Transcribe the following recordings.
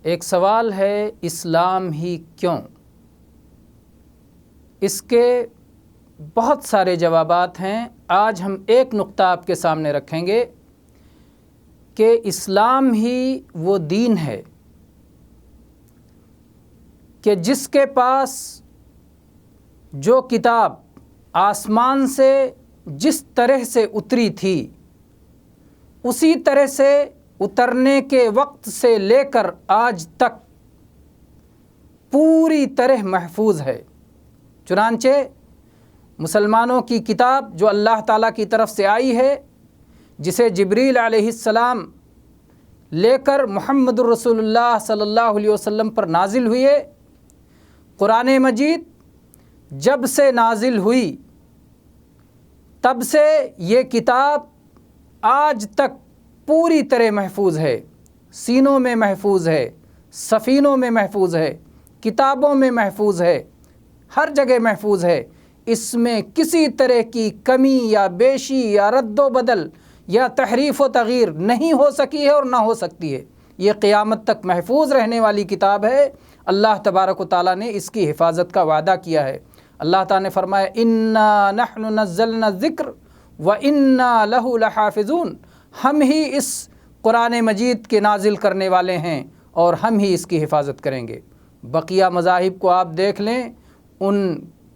ایک سوال ہے اسلام ہی کیوں؟ اس کے بہت سارے جوابات ہیں۔ آج ہم ایک نقطہ آپ کے سامنے رکھیں گے کہ اسلام ہی وہ دین ہے کہ جس کے پاس جو کتاب آسمان سے جس طرح سے اتری تھی اسی طرح سے اترنے کے وقت سے لے کر آج تک پوری طرح محفوظ ہے۔ چنانچہ مسلمانوں کی کتاب جو اللہ تعالیٰ کی طرف سے آئی ہے، جسے جبریل علیہ السلام لے کر محمد الرسول اللہ صلی اللہ علیہ وسلم پر نازل ہوئے، قرآن مجید جب سے نازل ہوئی تب سے یہ کتاب آج تک پوری طرح محفوظ ہے، سینوں میں محفوظ ہے، سفینوں میں محفوظ ہے، کتابوں میں محفوظ ہے، ہر جگہ محفوظ ہے۔ اس میں کسی طرح کی کمی یا بیشی یا رد و بدل یا تحریف و تغییر نہیں ہو سکی ہے اور نہ ہو سکتی ہے۔ یہ قیامت تک محفوظ رہنے والی کتاب ہے۔ اللہ تبارک و تعالیٰ نے اس کی حفاظت کا وعدہ کیا ہے۔ اللہ تعالیٰ نے فرمایا اِنَّا نَحْنُ نَزَّلْنَا الذِّكْرَ وَإِنَّا لَهُ لَحَافِظُونَ، ہم ہی اس قرآن مجید کے نازل کرنے والے ہیں اور ہم ہی اس کی حفاظت کریں گے۔ بقیہ مذاہب کو آپ دیکھ لیں، ان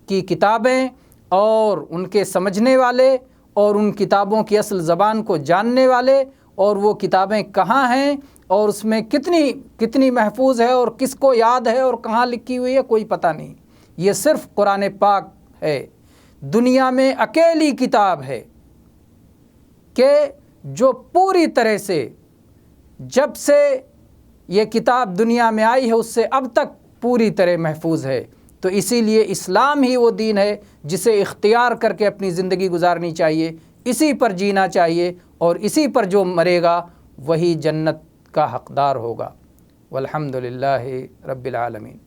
کی کتابیں اور ان کے سمجھنے والے اور ان کتابوں کی اصل زبان کو جاننے والے، اور وہ کتابیں کہاں ہیں اور اس میں کتنی محفوظ ہے اور کس کو یاد ہے اور کہاں لکھی ہوئی ہے، کوئی پتہ نہیں۔ یہ صرف قرآن پاک ہے، دنیا میں اکیلی کتاب ہے کہ جو پوری طرح سے جب سے یہ کتاب دنیا میں آئی ہے اس سے اب تک پوری طرح محفوظ ہے۔ تو اسی لیے اسلام ہی وہ دین ہے جسے اختیار کر کے اپنی زندگی گزارنی چاہیے، اسی پر جینا چاہیے، اور اسی پر جو مرے گا وہی جنت کا حقدار ہوگا۔ والحمدللہ رب العالمین۔